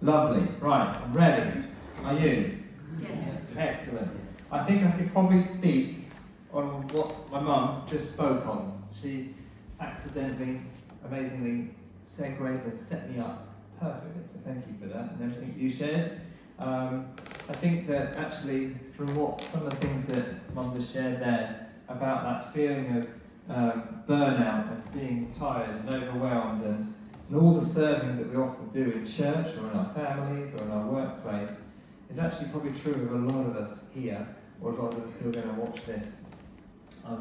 Lovely. Right, I'm ready. Are you? Yes. Excellent. I think I could probably speak on what my mum just spoke on. She accidentally, amazingly segued and set me up perfectly, so thank you for that and everything you shared. I think that actually from what some of the things that Mum just shared there about that feeling of burnout and being tired and overwhelmed and all the serving that we often do in church or in our families or in our workplace is actually probably true of a lot of us here, or a lot of us who are going to watch this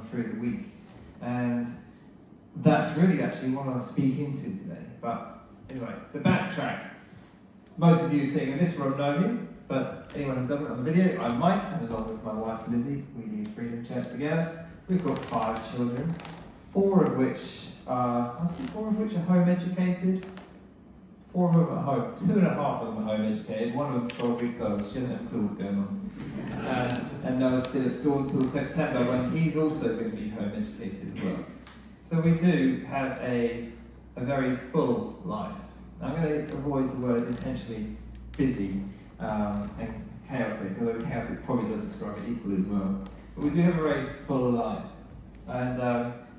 through the week. And that's really actually what I'll speak into today. But anyway, to backtrack, most of you sitting in this room know me, but anyone who doesn't on the video, I'm Mike, and along with my wife Lizzie, we lead Freedom Church together. We've got 5 children, 4 of which are home educated. 4 of them are home, 2.5 of them are home educated. One of them's 12 weeks old, she doesn't have a clue what's going on. And Noah's still at school until September, when he's also going to be home educated as well. So we do have a very full life. I'm going to avoid the word intentionally busy and chaotic, although chaotic probably does describe it equally as well. But we do have a very full life. And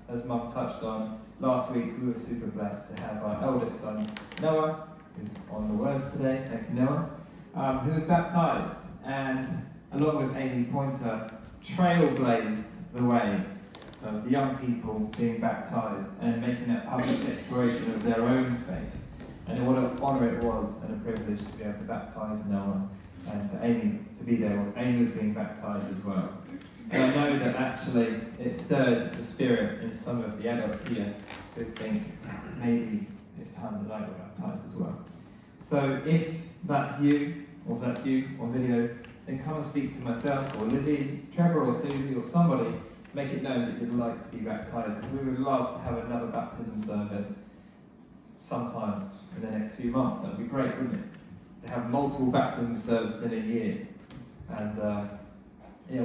as Mum touched on, last week we were super blessed to have our eldest son, Noah, who's on the words today, thank you Noah, who was baptised. And along with Amy Pointer, trailblazed the way of the young people being baptised and making that public declaration of their own faith. And what an honour it was and a privilege to be able to baptise Noah, and for Amy to be there whilst Amy was being baptised as well. And I know that actually it stirred the spirit in some of the adults here to think maybe it's time that I got baptised as well. So if that's you, or if that's you on video, then come and speak to myself or Lizzie, Trevor or Susie or somebody. Make it known that you'd like to be baptised. We would love to have another baptism service sometime in the next few months. That would be great, wouldn't it? To have multiple baptism services in a year. And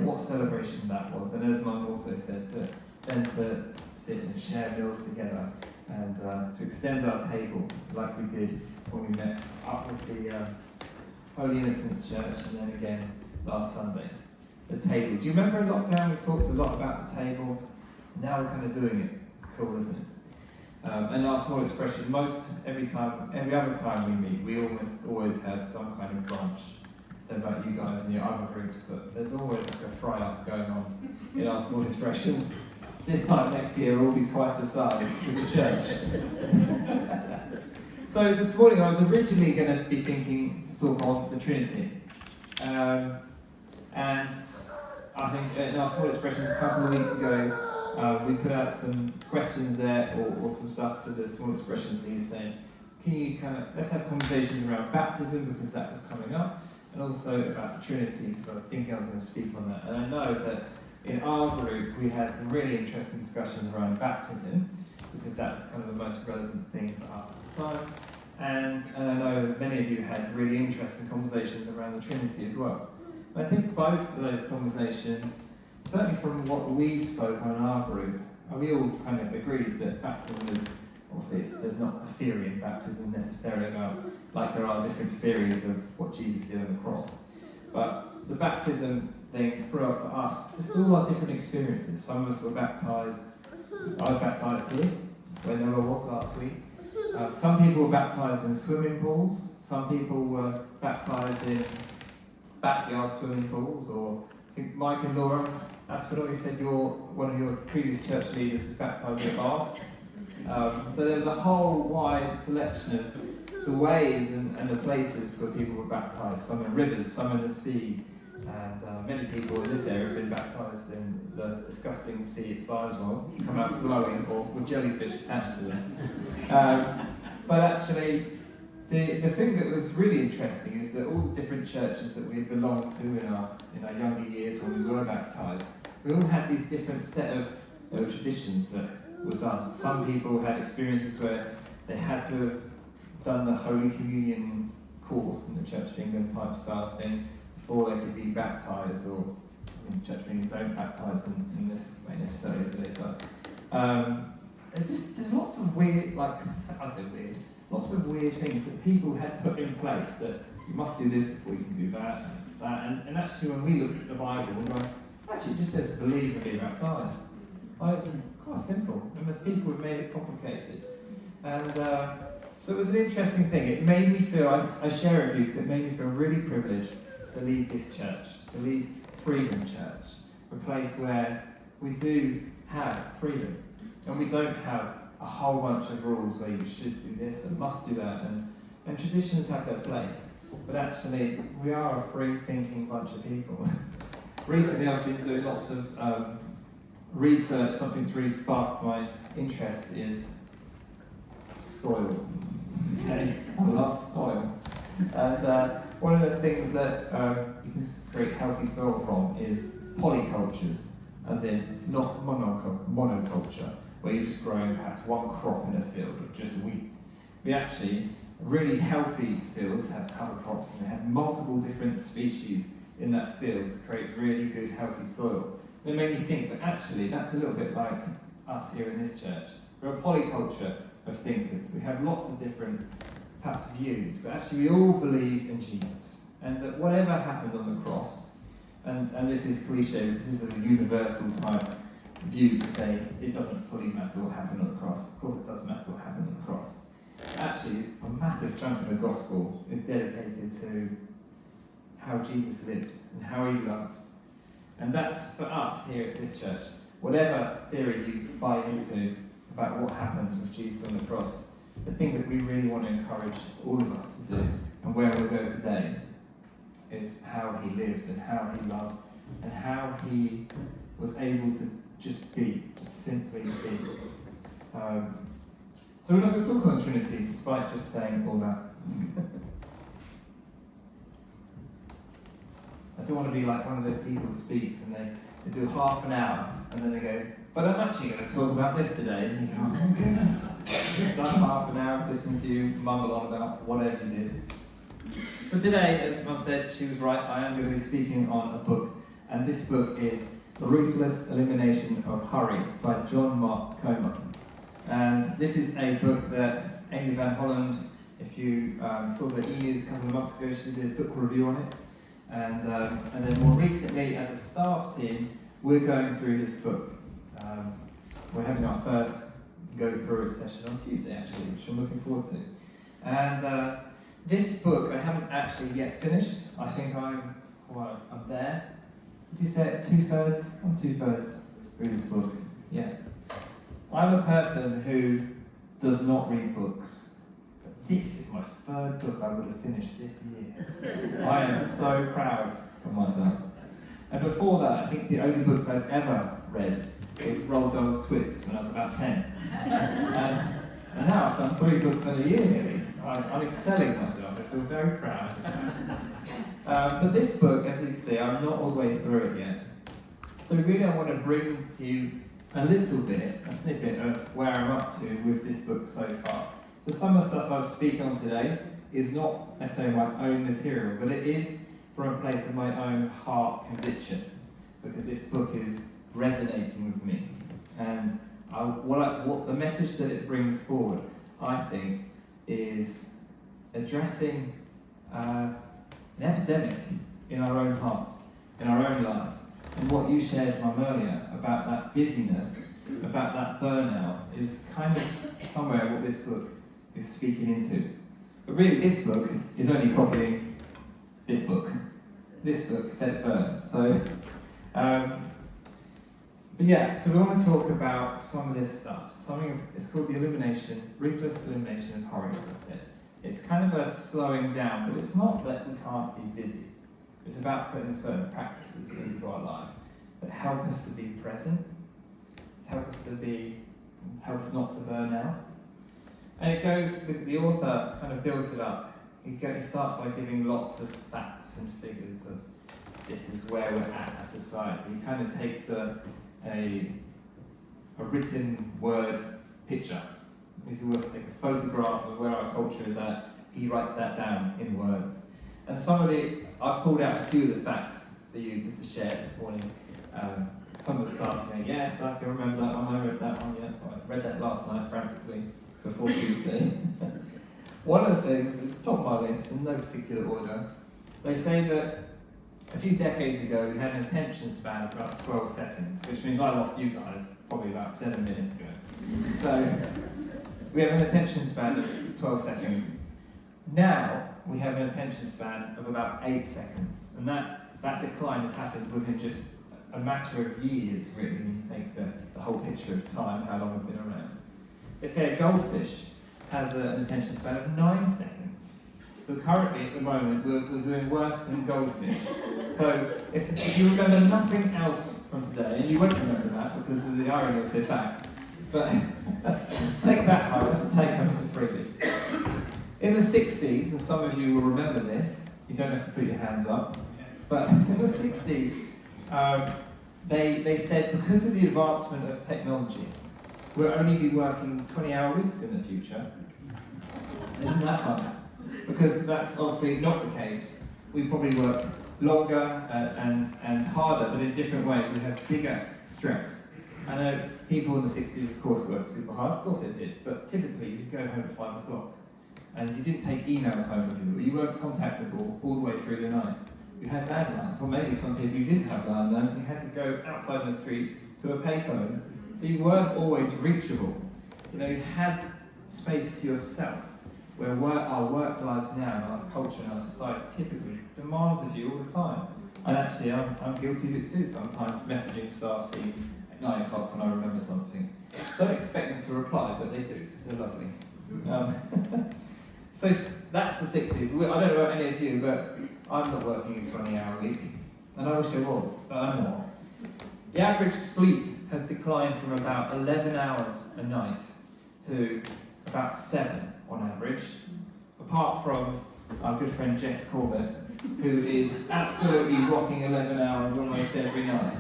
what celebration that was. And as Mum also said, to sit and share meals together and to extend our table like we did when we met up with the Holy Innocents Church and then again last Sunday. The table. Do you remember in lockdown we talked a lot about the table? Now we're kind of doing it. It's cool, isn't it? And our small expression, every other time we meet, we almost always have some kind of brunch. I don't know about you guys and your other groups, but there's always like a fry-up going on in our small expressions. This time next year we'll all be twice the size of the church. So this morning I was originally going to be thinking to talk on the Trinity. And I think in our small expressions a couple of weeks ago, we put out some questions there or some stuff to the small expressions leaders saying, can you let's have conversations around baptism because that was coming up, and also about the Trinity because I was thinking I was going to speak on that. And I know that in our group we had some really interesting discussions around baptism because that's kind of the most relevant thing for us at the time. And I know that many of you had really interesting conversations around the Trinity as well. I think both of those conversations, certainly from what we spoke on in our group, we all kind of agreed that baptism is, obviously there's not a theory in baptism necessarily about, like there are different theories of what Jesus did on the cross. But the baptism thing for us, just all our different experiences. Some of us were baptised, I was baptised here, where Noah was last week. Some people were baptised in swimming pools, some people were baptised in backyard swimming pools, or I think Mike and Laura, Aspinall, you said one of your previous church leaders was baptised in Bath. So there's a whole wide selection of the ways and the places where people were baptised. Some in rivers, some in the sea, and many people in this area have been baptised in the disgusting sea at Sizewell, come out glowing or with jellyfish attached to them. But actually, the thing that was really interesting is that all the different churches that we belonged to in our younger years when we were baptised, we all had these different set of traditions that were done. Some people had experiences where they had to have done the Holy Communion course in the Church of England type style thing before they could be baptised, or Church of England don't baptise in this way necessarily, do they? But there's lots of weird, I say weird, lots of weird things that people had put in place that you must do this before you can do that, and actually when we looked at the Bible, we're going, actually it just says believe and be baptised. Well, it's quite simple, and there's people who've made it complicated. And so it was an interesting thing. It made me feel, I share it with you because it made me feel really privileged to lead this church, to lead Freedom Church, a place where we do have freedom, and we don't have a whole bunch of rules where you should do this and must do that, and traditions have their place, but actually we are a free-thinking bunch of people. Recently I've been doing lots of research. Something that's really sparked my interest is soil. Okay, I love soil. And one of the things that you can create healthy soil from is polycultures, as in not monoculture, where you're just growing perhaps one crop in a field of just wheat. We actually, really healthy fields have cover crops and they have multiple different species in that field to create really good healthy soil. And it made me think that actually that's a little bit like us here in this church. We're a polyculture of thinkers. We have lots of different perhaps views, but actually we all believe in Jesus. And that whatever happened on the cross, and this is cliche, this is a universal type view to say it doesn't fully matter what happened on the cross. Of course it does matter what happened on the cross. Actually, a massive chunk of the gospel is dedicated to how Jesus lived and how he loved. And that's for us here at this church. Whatever theory you buy into about what happened with Jesus on the cross, the thing that we really want to encourage all of us to do, and where we'll go today, is how he lived and how he loved and how he was able to just be, just simply be. So we're not going to talk on the Trinity, despite just saying all that. I don't want to be like one of those people who speaks and they do half an hour and then they go, but I'm actually going to talk about this today. And you go, oh my goodness, I've just done half an hour listening to you mumble on about whatever you did. But today, as Mum said, she was right, I am going to be speaking on a book, and this book is The Ruthless Elimination of Hurry by John Mark Comer. And this is a book that Amy Van Holland, if you saw the e-news a couple of months ago, she did a book review on it. And then more recently, as a staff team, we're going through this book. We're having our first go through it session on Tuesday, actually, which I'm looking forward to. And this book I haven't actually yet finished. I think I'm there. Would you say it's 2/3? I'm 2/3 through this book. Yeah. I'm a person who does not read books. But this is my third book I would have finished this year. I am so proud of myself. And before that, I think the only book I've ever read was Roald Dahl's Twits when I was about 10. And now I've done 3 books in a year nearly. I'm excelling myself. I feel very proud. But this book, as you can see, I'm not all the way through it yet. So really I want to bring to you a little bit, a snippet of where I'm up to with this book so far. So some of the stuff I'm speaking on today is not necessarily my own material, but it is from a place of my own heart conviction, because this book is resonating with me. And what the message that it brings forward, I think, is addressing an epidemic in our own hearts, in our own lives. And what you shared, Mum, earlier about that busyness, about that burnout, is kind of somewhere what this book is speaking into. But really, this book is only copying this book. This book said it first. So, but yeah, so we want to talk about some of this stuff. It's called the ruthless elimination of hurry, as I said. It's kind of a slowing down, but it's not that we can't be busy. It's about putting certain practices into our life that help us to be present, help us not to burn out. And it goes, the author kind of builds it up. He starts by giving lots of facts and figures of this is where we're at as society. He kind of takes a written word picture. If you were to take a photograph of where our culture is at, he writes that down in words. And I've pulled out a few of the facts for you just to share this morning. Some of the stuff, yes, I can remember that one, I read that one, yeah. I read that last night frantically before Tuesday. One of the things that's top of my list, in no particular order, they say that a few decades ago we had an attention span of about 12 seconds, which means I lost you guys probably about 7 minutes ago. So we have an attention span of 12 seconds. Now we have an attention span of about 8 seconds, and that decline has happened within just a matter of years, really, when you take the whole picture of time, how long we've been around. They say a goldfish has an attention span of 9 seconds. So currently, at the moment, we're doing worse than goldfish. So if you remember nothing else from today, and you won't remember that because of the irony of the fact, but take that home, that's a take home as a freebie. In the 60s, and some of you will remember this, you don't have to put your hands up, but in the 60s, they said because of the advancement of technology, we'll only be working 20-hour weeks in the future. Isn't that fun? Because that's obviously not the case. We probably work longer and harder, but in different ways. We have bigger stress. I know people in the 60s, of course, worked super hard. Of course they did. But typically, you'd go home at 5 o'clock. And you didn't take emails home with you. You weren't contactable all the way through the night. You had landlines. Or maybe some people you didn't have landlines, and you had to go outside the street to a payphone. So you weren't always reachable. You know, you had space to yourself. Where our work lives now, and our culture and our society typically demands of you all the time. And actually, I'm guilty of it too sometimes, messaging staff team at 9 o'clock when I remember something. Don't expect them to reply, but they do, because they're lovely. So that's the 60s. I don't know about any of you, but I'm not working a 20-hour week, and I wish I was, but I'm not. The average sleep has declined from about 11 hours a night to about 7 on average, apart from our good friend Jess Corbett, who is absolutely rocking 11 hours almost every night.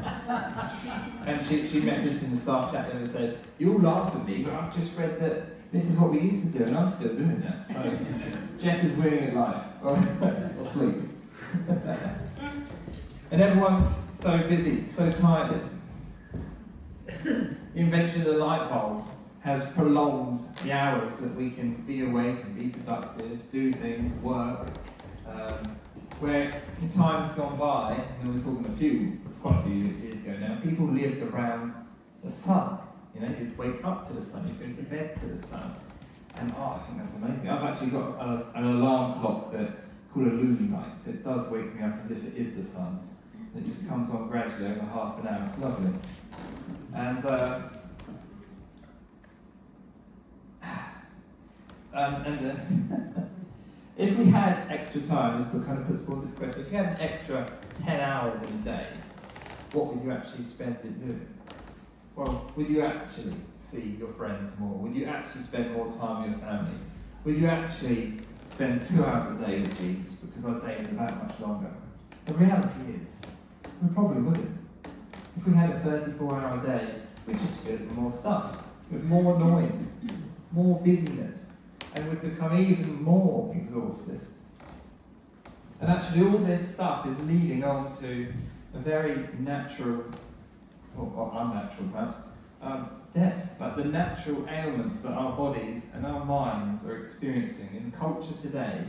And she messaged in the staff chat and said, "You'll laugh at me, but I've just read that this is what we used to do, and I'm still doing that." So Jess is winning at life, or sleep. And everyone's so busy, so tired. The invention of the light bulb has prolonged the hours that we can be awake and be productive, do things, work. Where in times gone by, and we're talking quite a few years ago now, people lived around the sun. You know, you'd wake up to the sun, you'd go to bed to the sun. And I think that's amazing. I've actually got an alarm clock called a Lumi light, so it does wake me up as if it is the sun. And it just comes on gradually over half an hour. It's lovely. And if we had extra time, this kind of puts forward this question, if you had an extra 10 hours in a day, what would you actually spend it doing? Well, would you actually see your friends more? Would you actually spend more time with your family? Would you actually spend 2 hours a day with Jesus because our days are that much longer? The reality is, we probably wouldn't. If we had a 34-hour day, we'd just fill it with more stuff, with more noise, more busyness, and would become even more exhausted. And actually all this stuff is leading on to a very natural, or unnatural perhaps, death. Like the natural ailments that our bodies and our minds are experiencing in culture today,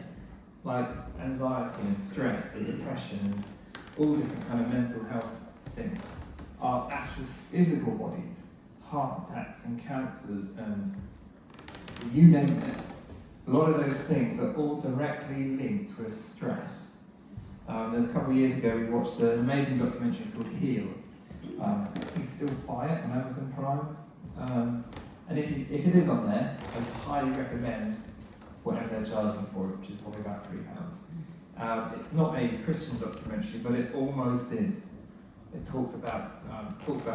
like anxiety and stress and depression and all different kind of mental health things, our actual physical bodies, heart attacks and cancers and you name it. A lot of those things are all directly linked with stress. There's a couple of years ago we watched an amazing documentary called Heal. It's still quiet on Amazon Prime. And if it is on there, I highly recommend whatever they're charging for it, which is probably about £3. It's not a Christian documentary, but it almost is. It talks about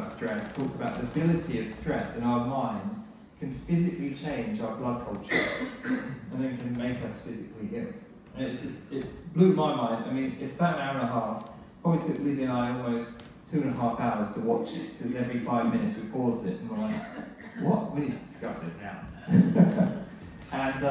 stress, talks about the ability of stress in our mind can physically change our blood culture and then can make us physically ill. And it blew my mind. I mean, it's about an hour and a half. Probably took Lizzie and I almost 2.5 hours to watch it, because every 5 minutes we paused it and we're like, what? We need to discuss this now. And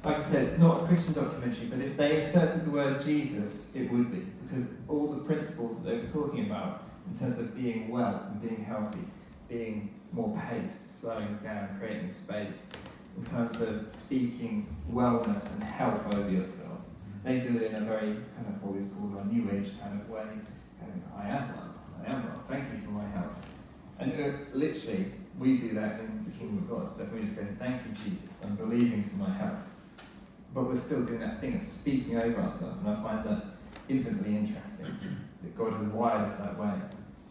like I said, it's not a Christian documentary, but if they inserted the word Jesus, it would be, because all the principles that they were talking about in terms of being well and being healthy, being more paced, slowing down, creating space, in terms of speaking wellness and health over yourself. They do it in a very kind of what we call a new age kind of way. Going, I am well, thank you for my health. And literally, we do that in the kingdom of God. So if we just go, thank you, Jesus, I'm believing for my health. But we're still doing that thing of speaking over ourselves, and I find that infinitely interesting, that God has wired us that way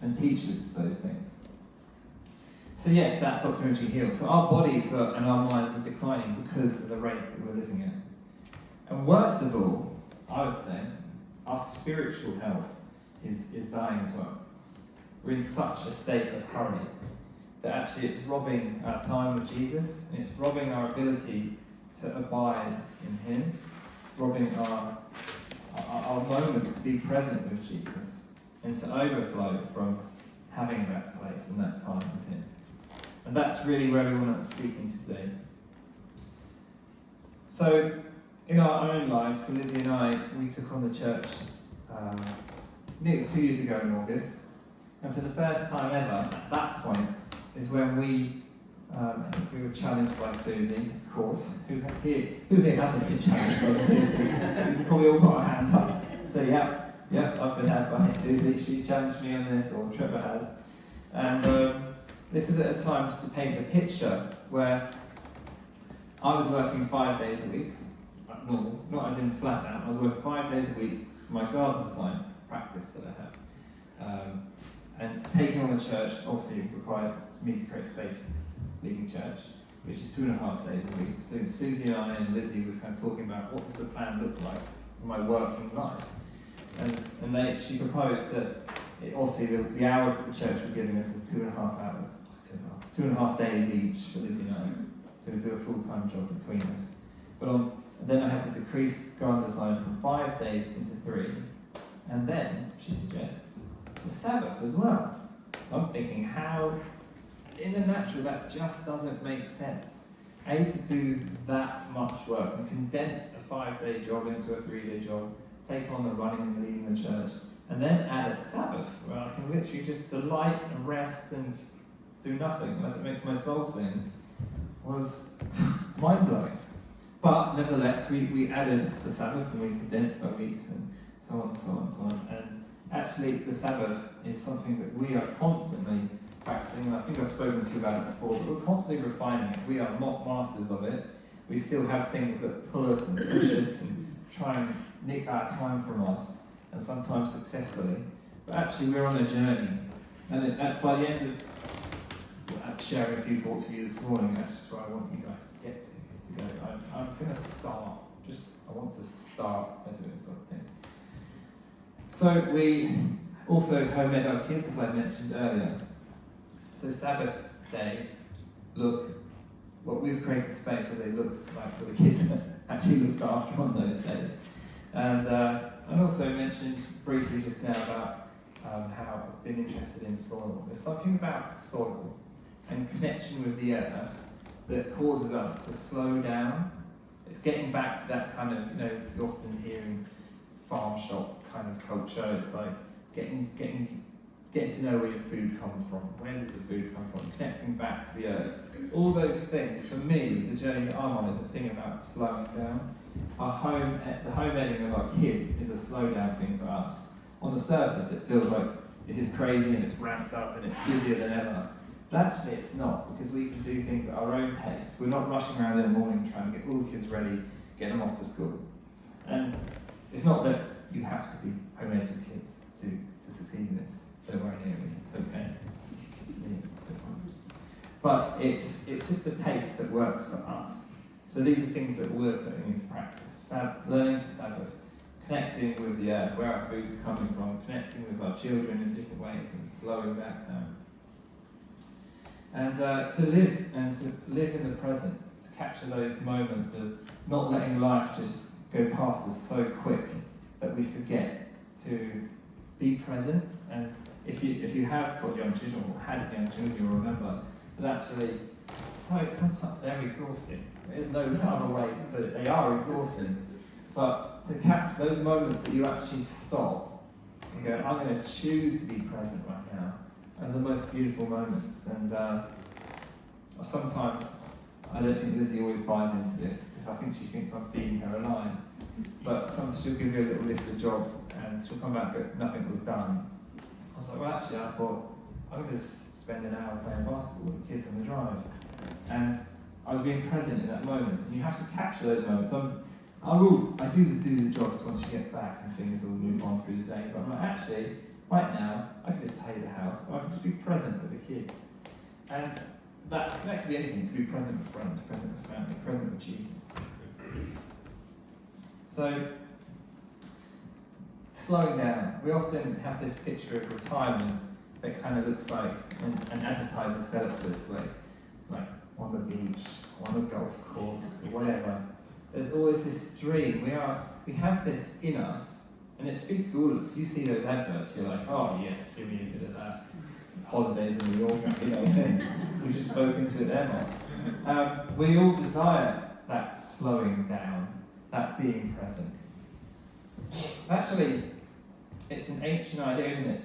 and teaches those things. So yes, that documentary heals. So our bodies and our minds are declining because of the rate that we're living at. And worst of all, I would say, our spiritual health is dying as well. We're in such a state of hurry that actually it's robbing our time with Jesus, and it's robbing our ability to abide in Him. It's robbing our moment to be present with Jesus and to overflow from having that place and that time with Him. And that's really where we want to speak into today. So, in our own lives, for Lizzie and I, we took on the church nearly 2 years ago in August. And for the first time ever, at that point, is when we were challenged by Susie, of course. Who here hasn't been challenged by Susie? We've probably all got our hand up. So yeah, I've been had by Susie. She's challenged me on this, or Trevor has. And this is at a time just to paint the picture where I was working 5 days a week, like normal, not as in flat out. I was working 5 days a week for my garden design practice that I have. And taking on the church obviously required me to create space leaving church, which is 2.5 days a week. So Susie and I and Lizzie were kind of talking about what does the plan look like for my working life. And she proposed that the hours that the church were giving us was 2.5 hours, 2.5 days each for Lizzie and I. So we do a full-time job between us. But then I had to decrease garden design from 5 days into 3. And then, she suggests, the Sabbath as well. I'm thinking, how, in the natural, that just doesn't make sense. To do that much work and condense a 5-day job into a 3-day job, take on the running and leading the church, and then add a Sabbath where I can literally just delight and rest and do nothing, as it makes my soul sing, was mind-blowing. But nevertheless, we added the Sabbath and we condensed our weeks and so on and so on and so on. And actually, the Sabbath is something that we are constantly practicing, and I think I've spoken to you about it before, but we're constantly refining it. We are not masters of it. We still have things that pull us and push us and try and nick our time from us, and sometimes successfully. But actually, we're on a journey. And by the end of sharing a few thoughts with you this morning, that's where I want you guys to get to, is to go, I'm going to start. I want to start by doing something. So we also home-ed our kids, as I mentioned earlier. So Sabbath days we've created space where they look like what the kids actually looked after on those days. And I also mentioned briefly just now about how I've been interested in soil. There's something about soil and connection with the earth that causes us to slow down. It's getting back to that kind of, you often hear in farm shop kind of culture. It's like getting to know where your food comes from. Where does the food come from? Connecting back to the earth. All those things, for me, the journey that I'm on is a thing about slowing down. The home-eding of our kids is a slow down thing for us. On the surface, it feels like this is crazy and it's ramped up and it's busier than ever. But actually, it's not, because we can do things at our own pace. We're not rushing around in the morning trying to get all the kids ready, get them off to school. And it's not that you have to be home-eding kids to succeed in this. Don't worry near me, it's okay. But it's just a pace that works for us. So these are things that we're putting into practice. Learning to Sabbath, connecting with the earth, where our food's coming from, connecting with our children in different ways and slowing back down. And to live in the present, to capture those moments of not letting life just go past us so quick that we forget to be present. And if you have got young children or had young children, you'll remember that actually sometimes they're exhausting. There's no other way to put it. They are exhausting. But to capture those moments that you actually stop and go, I'm going to choose to be present right now, are the most beautiful moments. And sometimes I don't think Lizzie always buys into this, because I think she thinks I'm feeding her a line. But sometimes she'll give you a little list of jobs, and she'll come back and nothing was done. I was like, well, actually, I thought, I'm going to just spend an hour playing basketball with the kids on the drive. And I was being present in that moment, and you have to capture those moments. I do the jobs once she gets back and things will move on through the day, but I'm like, actually, right now, I could just tidy the house, or I could just be present with the kids. And that could be anything. It could be present with friends, present with family, present with Jesus. So, slowing down. We often have this picture of retirement that kind of looks like, and advertisers sell it to us, like on the beach, on the golf course, or whatever. There's always this dream. We have this in us, and it speaks to all of us. You see those adverts, you're like, oh yes, give me a bit of that. Holidays in New York, we've just spoken to it there, Mark. We all desire that slowing down, that being present. Actually, it's an ancient idea, isn't it?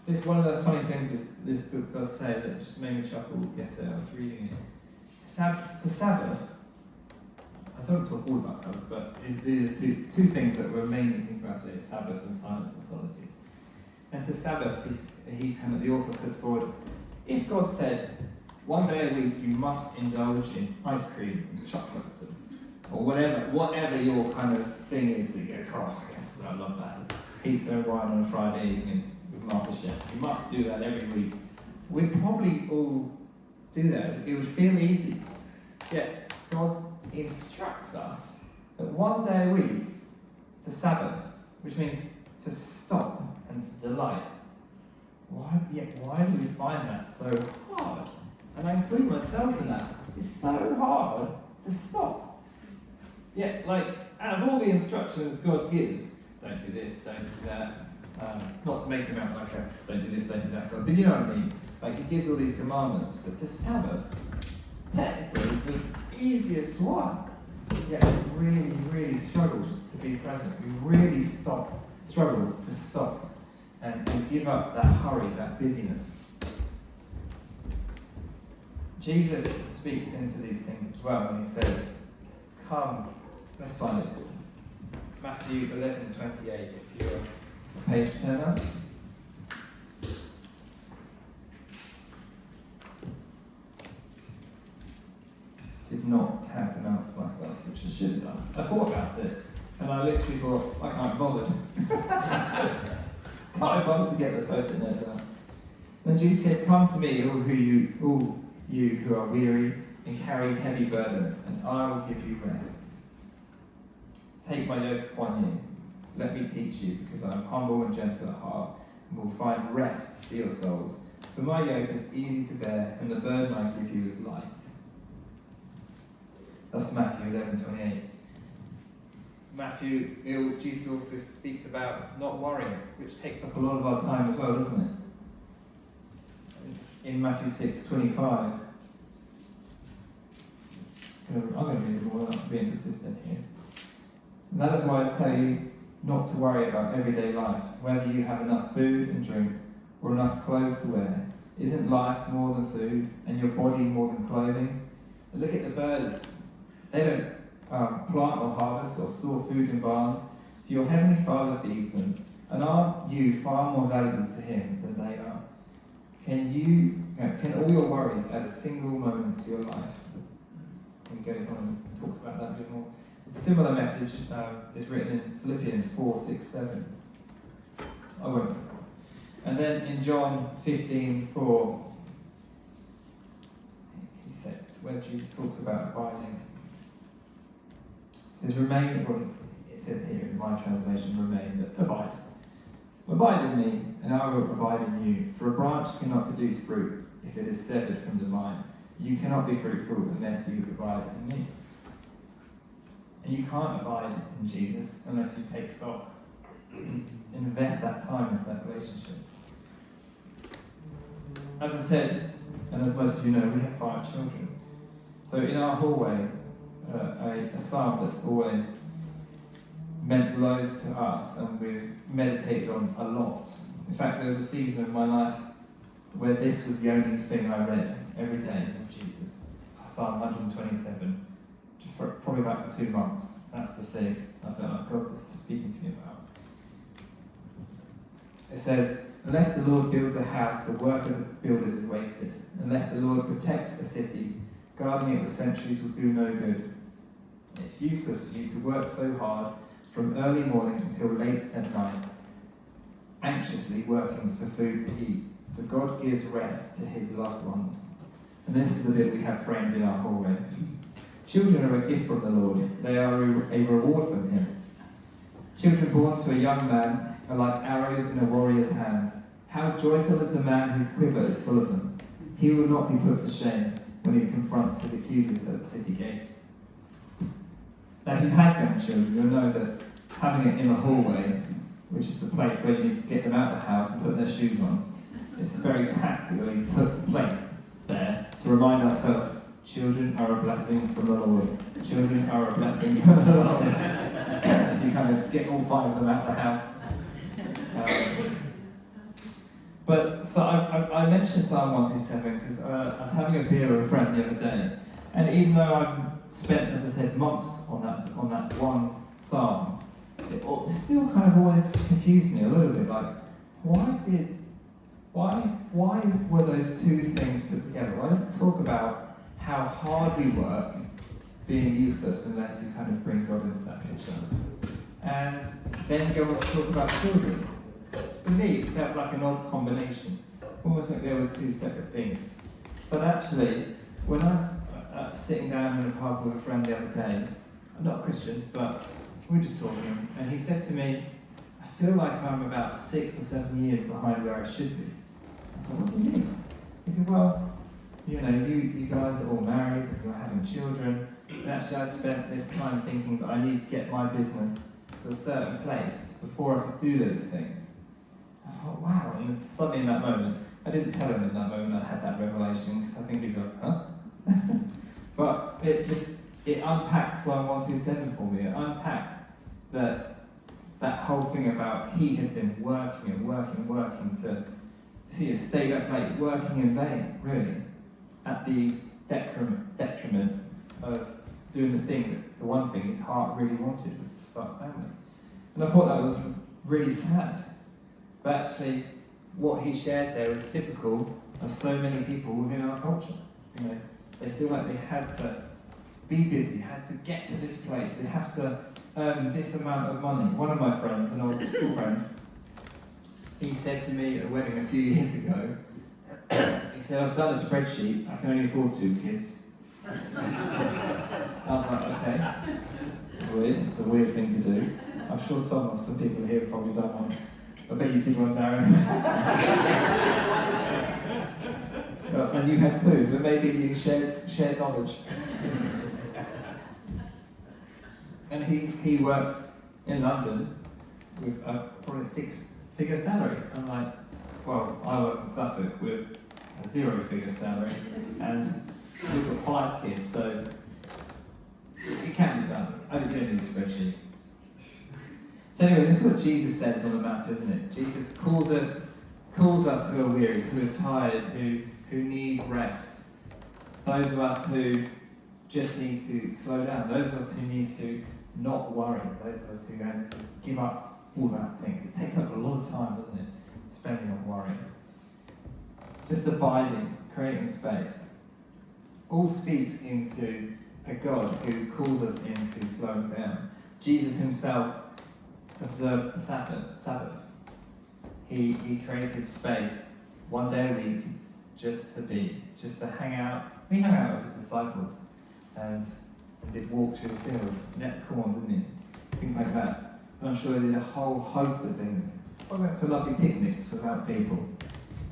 This one of the funny things this book does say that just made me chuckle yesterday. I was reading it. Sabbath. I don't talk all about Sabbath, but these are two things that we're mainly thinking about today: Sabbath and silence and solitude. And to Sabbath, the author puts forward, if God said, one day a week you must indulge in ice cream and chocolates or whatever your kind of thing is, that you go, oh yes, I love that. Pizza and wine on a Friday evening with MasterChef. You must do that every week. We'd probably all do that. It would feel easy. Yet God instructs us that one day a week to Sabbath, which means to stop and to delight. Why do we find that so hard? And I include myself in that. It's so hard to stop. Yet, out of all the instructions God gives, don't do this, don't do that, not to make them out like don't do this, don't do that, God, but you know what I mean? He gives all these commandments, but to Sabbath, technically the easiest one, yet we really, really struggle to be present. We really struggle to stop and give up that hurry, that busyness. Jesus speaks into these things as well when he says, come, let's find it. Matthew 11:28, if you're a page turner. Did not tag them out for myself, which I should have done. I thought about it, and I literally thought, I can't be bothered. Can't be bothered to get the post-it note down. Then Jesus said, come to me, all you who are weary and carry heavy burdens, and I will give you rest. Take my yoke upon you. Let me teach you, because I am humble and gentle at heart, and will find rest for your souls. For my yoke is easy to bear, and the burden I give you is light. That's Matthew 11:28. Jesus also speaks about not worrying, which takes up a lot of our time as well, doesn't it? It's in Matthew 6:25. I'm going to read it all, I'm not being persistent here. And that is why I tell you not to worry about everyday life, whether you have enough food and drink or enough clothes to wear. Isn't life more than food, and your body more than clothing? And look at the birds. They don't plant or harvest or store food in barns, for your heavenly Father feeds them. And aren't you far more valuable to Him than they are? Can all your worries add a single moment to your life? And he goes on and talks about that a bit more. A similar message is written in Philippians 4:6-7. I won't. And then in John 15:4, he said, where Jesus talks about abiding. It says, remain, well, it says here in my translation, remain, but abide. Abide in me, and I will abide in you. For a branch cannot produce fruit if it is severed from the vine. You cannot be fruitful unless you abide in me. And you can't abide in Jesus unless you take stock. Invest that time into that relationship. As I said, and as most of you know, we have 5 children. So in our hallway, a psalm that's always meant loads to us and we've meditated on a lot. In fact, there was a season in my life where this was the only thing I read every day of Jesus. Psalm 127, for probably about 2 months. That's the thing I felt like God was speaking to me about. It says, unless the Lord builds a house, the work of the builders is wasted. Unless the Lord protects a city, guarding it with sentries will do no good. It's useless for you to work so hard from early morning until late at night, anxiously working for food to eat, for God gives rest to his loved ones. And this is the bit we have framed in our hallway. Children are a gift from the Lord. They are a reward from him. Children born to a young man are like arrows in a warrior's hands. How joyful is the man whose quiver is full of them. He will not be put to shame when he confronts his accusers at the city gates. Now, if you've had young children, you'll know that having it in the hallway, which is the place where you need to get them out of the house and put their shoes on, it's very tactically placed there to remind ourselves, children are a blessing from the Lord. Children are a blessing from the Lord. As you kind of get all 5 of them out of the house. But so I mentioned Psalm 127 because I was having a beer with a friend the other day, and even though I've spent, as I said, months on that one psalm, it still kind of always confused me a little bit. Like, why were those two things put together? Why does it talk about how hard we work being useless unless you kind of bring God into that picture? And then go on to talk about children. For me, it felt like an odd combination, almost like they were 2 separate things. But actually, when I was sitting down in a pub with a friend the other day, I'm not a Christian, but we were just talking, and he said to me, I feel like I'm about 6 or 7 years behind where I should be. I said, what do you mean? He said, well, you know, you guys are all married, you're having children, and actually I spent this time thinking that I need to get my business to a certain place before I could do those things. I thought, wow, and suddenly in that moment, I didn't tell him in that moment I had that revelation, because I think he'd go, huh? But it unpacked Psalm 127 for me. It unpacked that whole thing about he had been working and working to see us stayed up late, working in vain, really, at the detriment of doing the thing that the one thing his heart really wanted was to start a family. And I thought that was really sad. But actually, what he shared there was typical of so many people within our culture. You know, they feel like they had to be busy, had to get to this place, they have to earn this amount of money. One of my friends, an old school friend, he said to me at a wedding a few years ago, he said, I've done a spreadsheet, I can only afford 2 kids. I was like, okay, the weird thing to do. I'm sure some people here have probably done one. I bet you did one, Darren. And you had 2, so maybe you shared knowledge. And he works in London with probably a 6-figure salary. I'm like, well, I work in Suffolk with a 0-figure salary, and we've got 5 kids, so it can be done. I don't need a spreadsheet. So anyway, this is what Jesus says on the matter, isn't it? Jesus calls us who are weary, who are tired, who need rest. Those of us who just need to slow down. Those of us who need to not worry. Those of us who have to give up all that thing. It takes up a lot of time, doesn't it? Spending on worrying. Just abiding, creating space. All speaks into a God who calls us into slowing down. Jesus himself observed the Sabbath. He created space 1 day a week just to hang out. We hung out with his disciples and did walks through the field. Net corn, didn't he? Things like that. And I'm sure he did a whole host of things. I went for lovely picnics without people.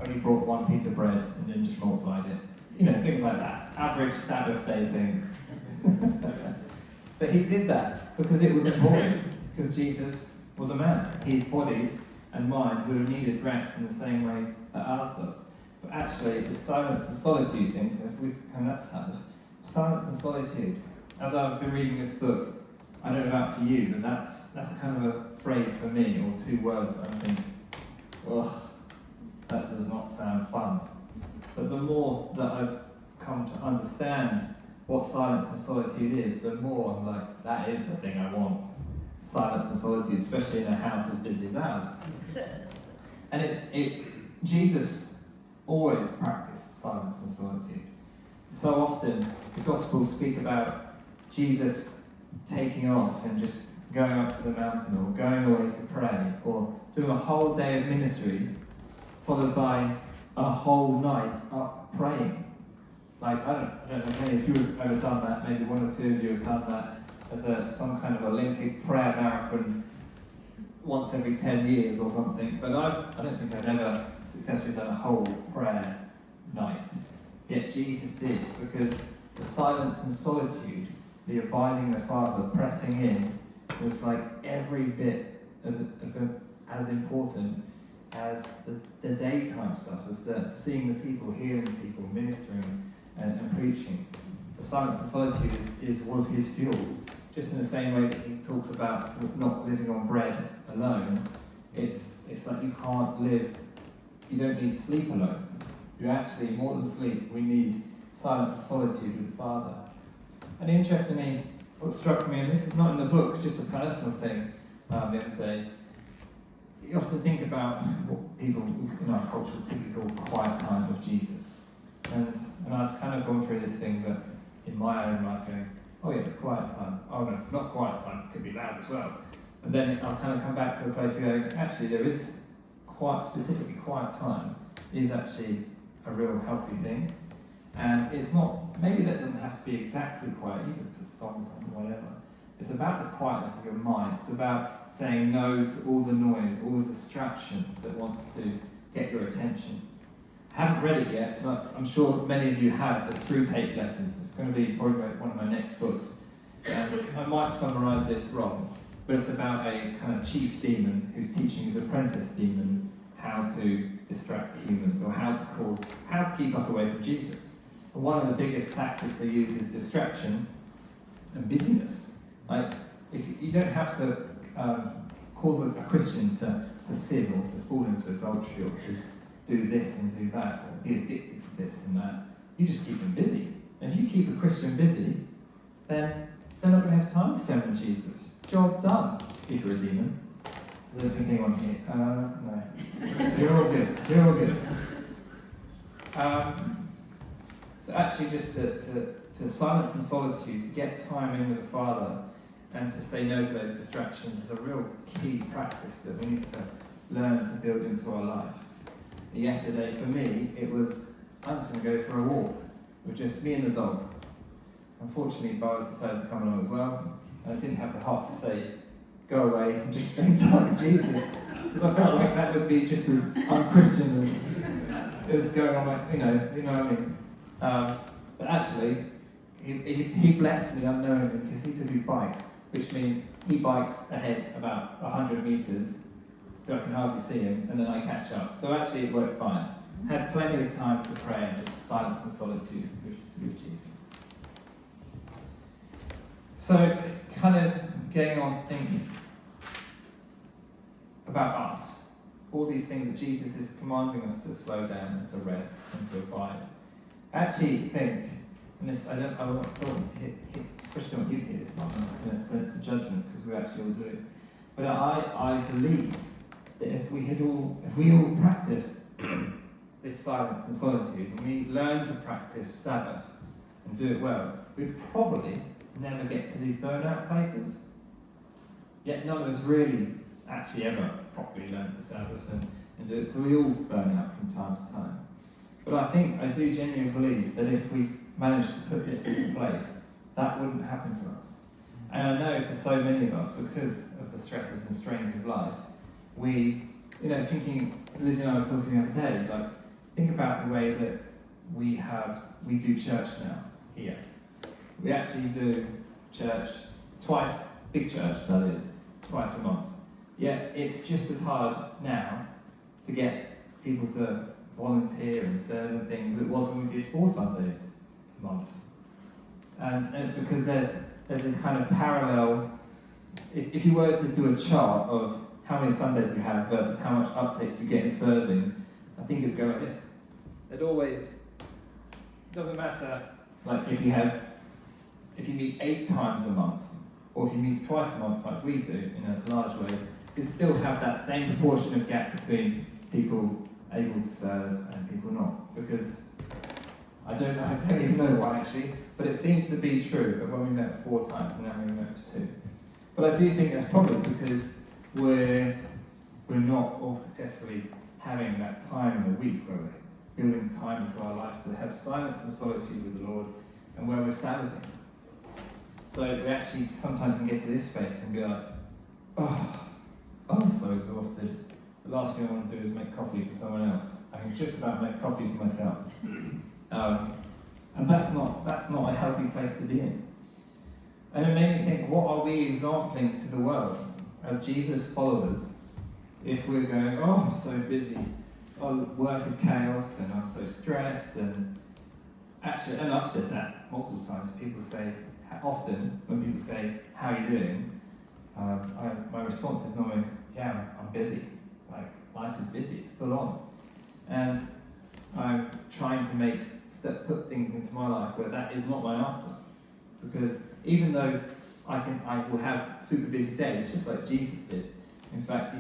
Only brought 1 piece of bread and then just multiplied it. You know, things like that. Average Sabbath day things. But he did that because it was important. Because Jesus was a man. His body and mind would have needed rest in the same way that ours does. But actually, the silence and solitude thing, so if we come to that Sabbath, silence and solitude. As I've been reading this book, I don't know about for you, but that's a kind of a phrase for me, or 2 words that I think, ugh, that does not sound fun. But the more that I've come to understand what silence and solitude is, the more I'm like, that is the thing I want. Silence and solitude, especially in a house as busy as ours. And it's Jesus always practiced silence and solitude. So often the Gospels speak about Jesus taking off and just going up to the mountain or going away to pray or doing a whole day of ministry followed by a whole night up praying. Like, I don't know if you've ever done that, maybe one or two of you have done that as some kind of Olympic prayer marathon once every 10 years or something, but I don't think I've ever successfully done a whole prayer night. Yet Jesus did, because the silence and solitude, the abiding in the Father, pressing in, was like every bit of as important as the daytime stuff, as the seeing the people, hearing people, ministering and preaching. The silence and solitude was his fuel. Just in the same way that he talks about with not living on bread alone, it's like you can't live, you don't need sleep alone. You actually, more than sleep, we need silence and solitude with the Father. And interestingly, what struck me, and this is not in the book, just a personal thing the other day, you often think about what people in our culture typical quiet time of Jesus. And I've kind of gone through this thing that in my own life going, oh yeah, it's quiet time. Oh no, not quiet time, it could be loud as well. And then I'll kind of come back to a place of going, actually there is quite specifically quiet time is actually a real healthy thing. And it's not, maybe that doesn't have to be exactly quiet, you can put songs on or whatever. It's about the quietness of your mind. It's about saying no to all the noise, all the distraction that wants to get your attention. I haven't read it yet, but I'm sure many of you have. The Through Tape Letters. It's going to be probably one of my next books. And I might summarise this wrong, but it's about a kind of chief demon who's teaching his apprentice demon how to distract humans or how to keep us away from Jesus. And one of the biggest tactics they use is distraction and busyness. Like, if you don't have to cause a Christian to sin or to fall into adultery or to do this and do that, or be addicted to this and that. You just keep them busy. And if you keep a Christian busy, then they're not going to have time to spend with Jesus. Job done, if you're a demon. I don't think anyone here. No. You're all good. You're all good. So actually just to silence and solitude, to get time in with the Father, and to say no to those distractions is a real key practice that we need to learn to build into our life. Yesterday, for me, it was, I'm just going to go for a walk with just me and the dog. Unfortunately, Boaz decided to come along as well, and I didn't have the heart to say, go away and just spend time with Jesus, because I felt like that would be just as unchristian as going on, like, you know what I mean. But actually, he blessed me unknowingly because he took his bike, which means he bikes ahead about 100 metres, so I can hardly see him, and then I catch up. So actually it worked fine. Had plenty of time to pray and just silence and solitude with Jesus. So kind of getting on to thinking about us, all these things that Jesus is commanding us to slow down and to rest and to abide. I actually think, and this I don't want to hit especially don't want you to hit this one in a sense of judgment, because we actually all do it. But I believe that if we all practice this silence and solitude, and we learn to practice Sabbath and do it well, we'd probably never get to these burnout places. Yet none of us really actually ever properly learn to Sabbath and do it, so we all burn out from time to time. But I do genuinely believe that if we manage to put this into place, that wouldn't happen to us. And I know for so many of us, because of the stresses and strains of life, we, thinking, Lizzie and I were talking the other day, like, think about the way that we do church now, here. We actually do church twice, big church that is, twice a month. Yet it's just as hard now to get people to volunteer and serve and things as it was when we did 4 Sundays a month. And it's because there's this kind of parallel, if you were to do a chart of how many Sundays you have versus how much uptake you get in serving, I think it'd go like this. It always doesn't matter, like if you have if you meet 8 times a month, or if you meet twice a month like we do in a large way, you still have that same proportion of gap between people able to serve and people not. Because I don't even know why actually, but it seems to be true of when we met 4 times and now we met 2. But I do think that's probably because we're not all successfully having that time in the week where we're building time into our life to have silence and solitude with the Lord and where we're Sabbathing. So we actually sometimes can get to this space and be like, oh, I'm so exhausted. The last thing I want to do is make coffee for someone else. I can just about make coffee for myself. And that's not a healthy place to be in. And it made me think, what are we exempling to the world as Jesus followers if we're going, oh, I'm so busy, oh, work is chaos, and I'm so stressed, and actually, and I've said that multiple times, often when people say, how are you doing? My response is normally, yeah, I'm busy. Like, life is busy, it's full on. And I'm trying to put things into my life where that is not my answer. Because even though I will have super busy days, just like Jesus did. In fact,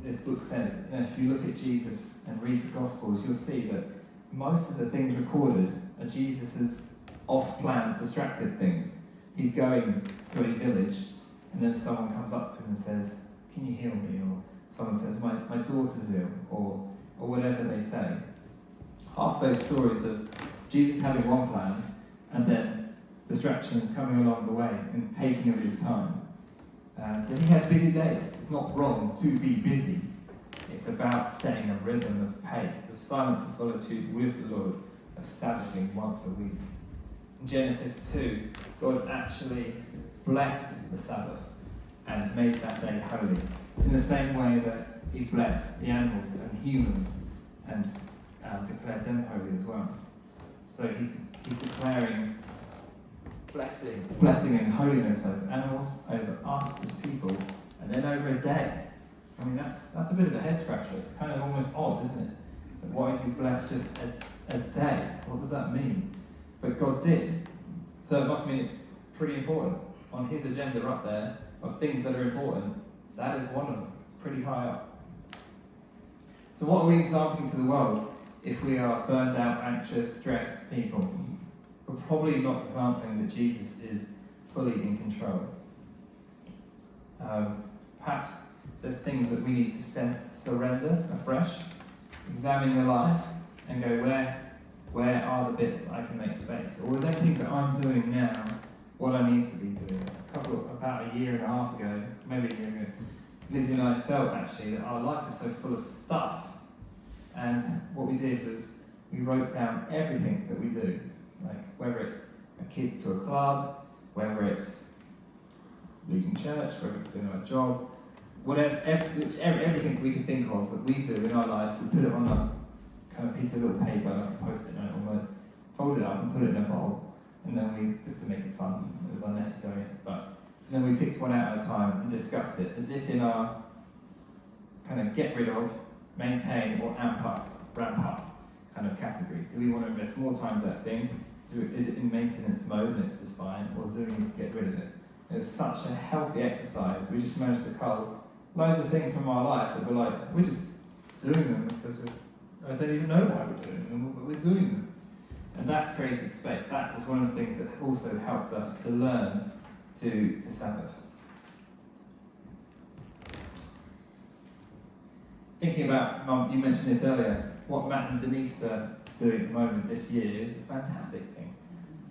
the book says, if you look at Jesus and read the Gospels, you'll see that most of the things recorded are Jesus's off-plan, distracted things. He's going to a village, and then someone comes up to him and says, can you heal me? Or someone says, my daughter's ill, or whatever they say. Half those stories of Jesus having one plan, and then distractions coming along the way and taking of his time. So he had busy days. It's not wrong to be busy. It's about setting a rhythm of pace, of silence and solitude with the Lord, of Sabbathing once a week. In Genesis 2, God actually blessed the Sabbath and made that day holy, in the same way that he blessed the animals and humans and declared them holy as well. So he's declaring blessing and holiness over animals, over us as people, and then over a day. I mean, that's a bit of a head scratcher. It's kind of almost odd, isn't it? That why do you bless just a day? What does that mean? But God did. So it must mean it's pretty important. On his agenda up there of things that are important, that is one of them, pretty high up. So what are we exampling to the world if we are burned out, anxious, stressed people? We're probably not exampling that Jesus is fully in control. Perhaps there's things that we need to surrender afresh, examine your life, and go, where are the bits that I can make space? Or is everything that I'm doing now what I need to be doing? About a year and a half ago, maybe a year ago, Lizzie and I felt actually that our life is so full of stuff. And what we did was we wrote down everything that we do. Like whether it's a kid to a club, whether it's leading church, whether it's doing our job, everything we could think of that we do in our life, we put it on a kind of piece of little paper, like a post-it note almost, fold it up and put it in a bowl, and then we, just to make it fun, it was unnecessary, and then we picked one out at a time and discussed it. Is this in our kind of get rid of, maintain, or ramp up kind of category? Do we want to invest more time in that thing? Is it in maintenance mode and it's just fine, or do we need to get rid of it? It's such a healthy exercise. We just managed to cull loads of things from our life that we're just doing them because I don't even know why we're doing them, but we're doing them. And that created space. That was one of the things that also helped us to learn to Sabbath. Thinking about, Mum, you mentioned this earlier, what Matt and Denise are doing at the moment this year is a fantastic thing.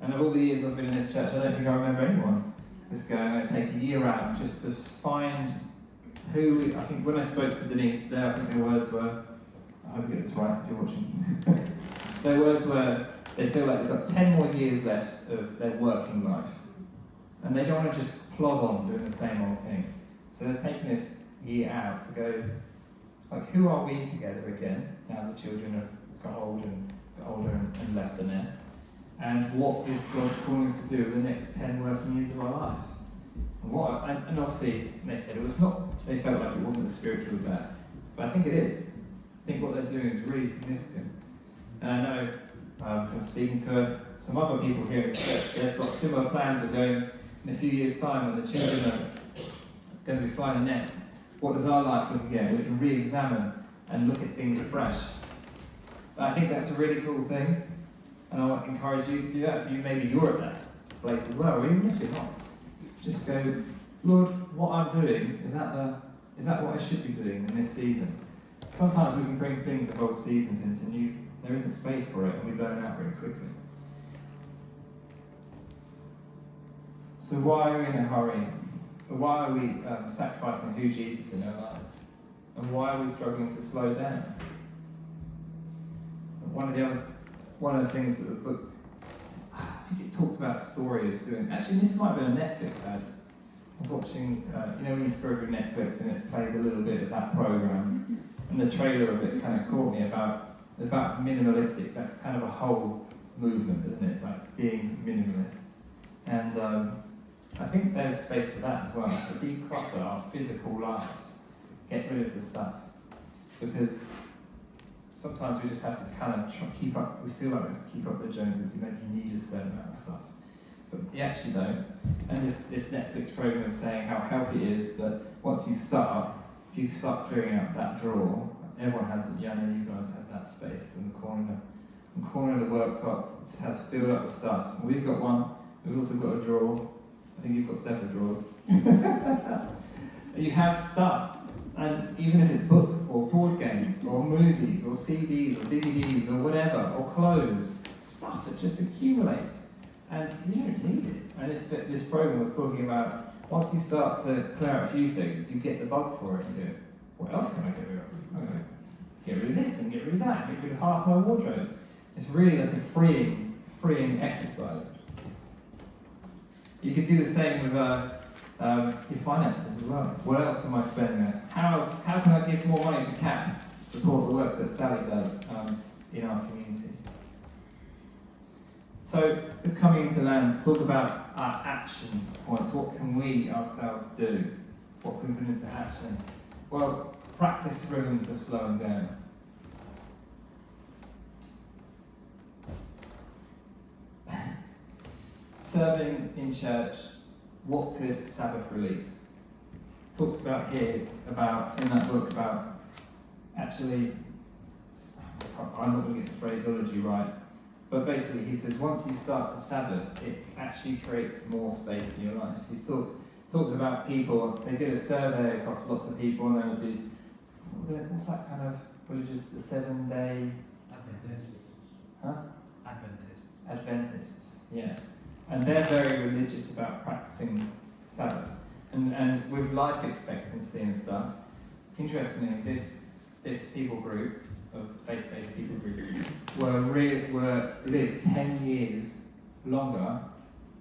And of all the years I've been in this church, I don't think I remember anyone just going, I'm going to take a year out just to find I think when I spoke to Denise there, I think their words were, I hope I get this right if you're watching. Their words were, they feel like they've got 10 more years left of their working life. And they don't want to just plod on doing the same old thing. So they're taking this year out to go, like, who are we together again, now the children have got older and left the nest? And what is God calling us to do in the next 10 working years of our life? And obviously, they said it was not, they felt like it wasn't as spiritual as that. But I think it is. I think what they're doing is really significant. And I know From speaking to some other people here in church, they've got similar plans of going in a few years' time when the children are going to be flying a nest. What does our life look again? We can re-examine and look at things afresh. But I think that's a really cool thing, and I want to encourage you to do that. For you, maybe you're at that place as well, or even if you're not, just go, Lord, what I'm doing, is that what I should be doing in this season? Sometimes we can bring things of old seasons into new. There isn't space for it, and we burn out very quickly. So why are we in a hurry? Why are we sacrificing who Jesus in our lives? And why are we struggling to slow down? One of the things that the book, I think it talked about a story of doing. Actually, this might have been a Netflix ad. I was watching, when you scroll through Netflix and it plays a little bit of that program, and the trailer of it kind of caught me about minimalistic. That's kind of a whole movement, isn't it? Like being minimalist. And I think there's space for that as well. To declutter our physical lives, get rid of the stuff, because sometimes we just have to kind of keep up. We feel like we have to keep up with the Joneses. You maybe need a certain amount of stuff, but you actually don't. And this Netflix program is saying how healthy it is that once you start, if you start clearing out that drawer, everyone has it. Yeah, I know you guys have that space in the corner of the worktop. It has filled up with stuff. We've got one. We've also got a drawer. I think you've got several drawers. You have stuff, and even if it's books or board games or movies or CDs or DVDs or whatever, or clothes, stuff that just accumulates, and you don't need it. And this program was talking about once you start to clear out a few things, you get the bug for it. You go, what else can I get rid of? I'm going to get rid of this and get rid of that, get rid of half my wardrobe. It's really like a freeing exercise. You could do the same with your finances as well. What else am I spending on? How can I give more money to CAP to support the work that Sally does in our community? So, just coming into land, to talk about our action points. What can we ourselves do? What can we put into action? Well, practice rhythms of slowing down. Serving in church, what could Sabbath release? Talks about here, in that book, about actually, I'm not going to get the phraseology right, but basically he says once you start to Sabbath, it actually creates more space in your life. He's talks about people, they did a survey across lots of people, and there was these, what's that kind of religious, the 7-day? Adventists. Huh? Adventists, yeah. And they're very religious about practicing Sabbath. And with life expectancy and stuff, interestingly, this people group, of faith-based people group, were lived 10 years longer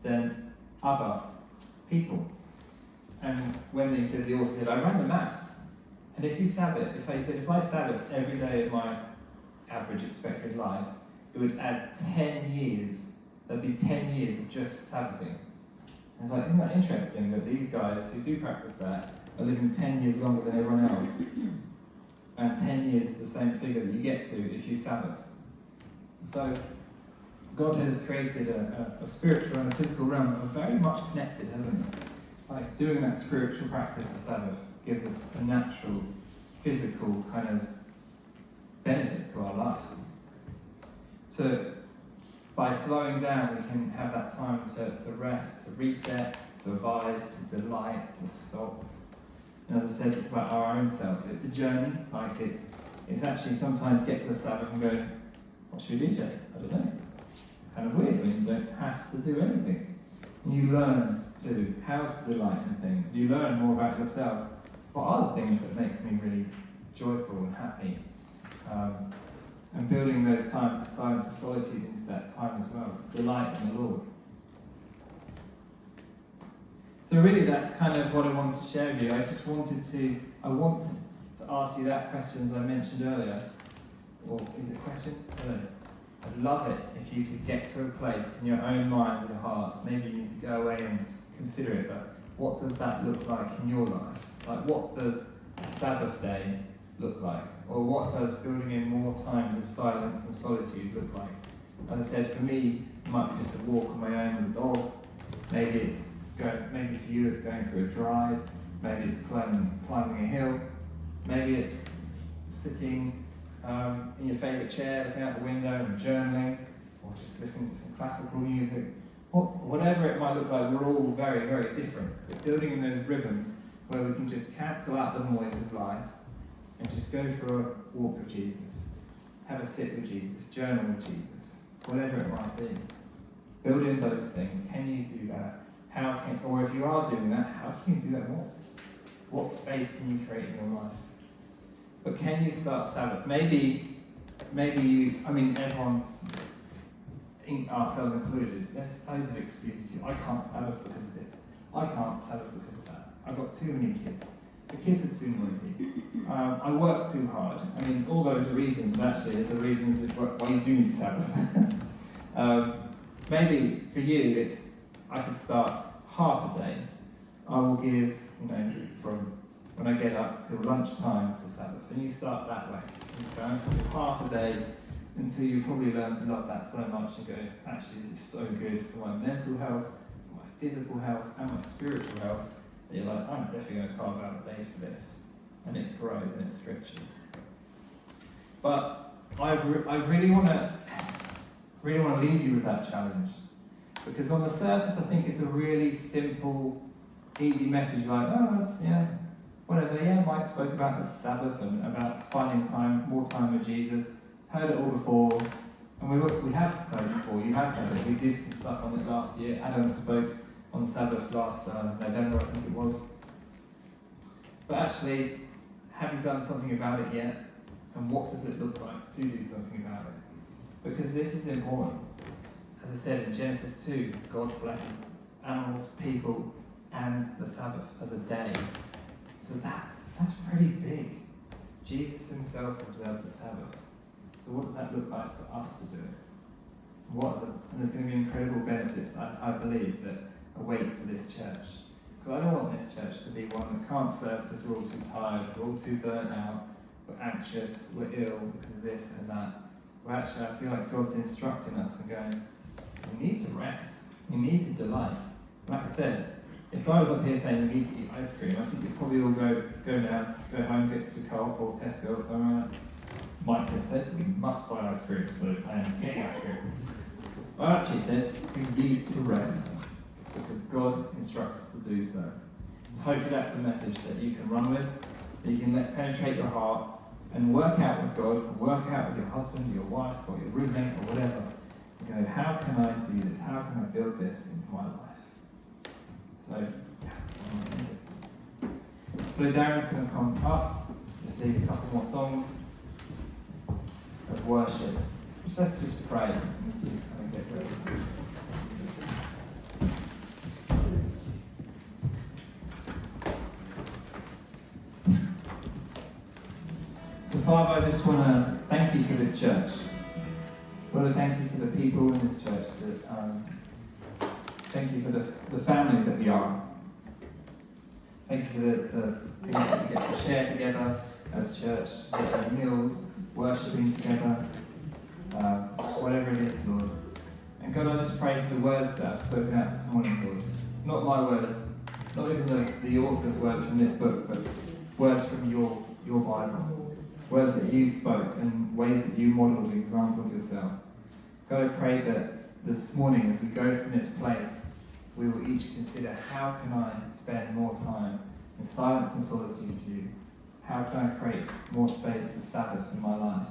than other people. And when they said, the author said, I ran the maths, and if I Sabbath every day of my average expected life, it would add 10 years. There'd be 10 years of just Sabbathing. And it's like, isn't that interesting that these guys who do practice that are living 10 years longer than everyone else? And 10 years is the same figure that you get to if you Sabbath. So, God has created a spiritual and a physical realm that are very much connected, hasn't He? Like doing that spiritual practice of Sabbath gives us a natural, physical kind of benefit to our life. So, by slowing down, we can have that time to rest, to reset, to abide, to delight, to stop. And as I said about our own self, it's a journey. Like it's actually sometimes get to a Sabbath and go, what should we do today? I don't know. It's kind of weird when you don't have to do anything. And you learn how to delight in things. You learn more about yourself. What are the things that make me really joyful and happy? And building those times of silence and solitude into that time as well, to delight in the Lord. So really that's kind of what I wanted to share with you. I want to ask you that question as I mentioned earlier. Or is it a question? I don't know. I'd love it if you could get to a place in your own minds and hearts. Maybe you need to go away and consider it, but what does that look like in your life? Like what does a Sabbath day look like? Or what does building in more times of silence and solitude look like As I said, for me, it might be just a walk on my own with a dog. Maybe for you it's going for a drive. Maybe it's climbing a hill. Maybe it's sitting in your favourite chair, looking out the window and journaling, or just listening to some classical music. Whatever it might look like, we're all very, very different. But building in those rhythms where we can just cancel out the noise of life and just go for a walk with Jesus, have a sit with Jesus, journal with Jesus, whatever it might be. Build in those things. Can you do that? Or if you are doing that, how can you do that more? What space can you create in your life? But can you start Sabbath? Maybe everyone's, ourselves included, there's loads of excuses. I can't Sabbath because of this. I can't Sabbath because of that. I've got too many kids. The kids are too noisy. I work too hard. All those reasons actually are the reasons why you do need Sabbath. Maybe for you, I could start half a day. I will give, from when I get up till lunchtime to Sabbath. And you start that way. You start half a day until you probably learn to love that so much and go, actually, this is so good for my mental health, for my physical health, and my spiritual health, that you're like, I'm definitely going to carve out a day for this. And it grows and it stretches. But I really want to leave you with that challenge. Because on the surface, I think it's a really simple, easy message like, that's, whatever. Yeah, Mike spoke about the Sabbath and about finding more time with Jesus. Heard it all before. And we have heard it before. You have heard it. We did some stuff on it last year. Adam spoke on Sabbath last November, I think it was. But actually, have you done something about it yet? And what does it look like to do something about it? Because this is important. As I said in Genesis 2, God blesses animals, people, and the Sabbath as a day. So that's pretty big. Jesus himself observed the Sabbath. So what does that look like for us to do it? And there's going to be incredible benefits, I believe, that await for this church. Because I don't want this church to be one that can't serve because we're all too tired, we're all too burnt out, we're anxious, we're ill because of this and that. Well, actually, I feel like God's instructing us and going, we need to rest, we need to delight. Like I said, if I was up here saying we need to eat ice cream, I think you'd probably all go home, get to the Co-op or Tesco or somewhere. Mike has said we must buy ice cream, so I am getting ice cream. Well, actually says we need to rest because God instructs us to do so. Hopefully that's a message that you can run with, that you can let penetrate your heart and work out with God, work out with your husband, your wife, or your roommate, or whatever. And go, how can I do this? How can I build this into my life? So, yeah, that's what I'm going to do. So Darren's going to come up, just lead a couple more songs of worship. Let's just pray and see how we get ready. So Father, I just want to thank you for this church. I want to thank you for the people in this church. Thank you for the family that we are. Thank you for the things that we get to share together as church, the meals, worshipping together, whatever it is, Lord. And God, I just pray for the words that I've spoken out this morning, Lord. Not my words, not even the author's words from this book, but words from your Bible. Words that you spoke and ways that you modelled and exampled yourself. God, I pray that this morning as we go from this place, we will each consider how can I spend more time in silence and solitude with you? How can I create more space to Sabbath in my life?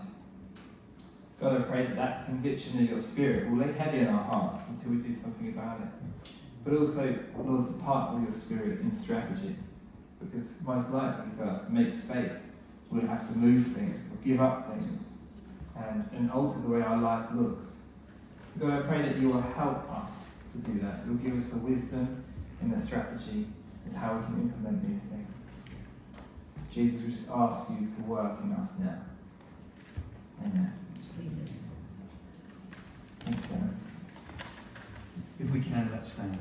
God, I pray that conviction of your Spirit will lay heavy in our hearts until we do something about it. But also, Lord, to partner with your Spirit in strategy. Because most likely for us to make space, we'll have to move things or give up things and alter the way our life looks. So God, I pray that you will help us to do that. You'll give us the wisdom and the strategy as how we can implement these things. So Jesus, we just ask you to work in us now. Amen. Thanks, Darren. If we can, let's stand.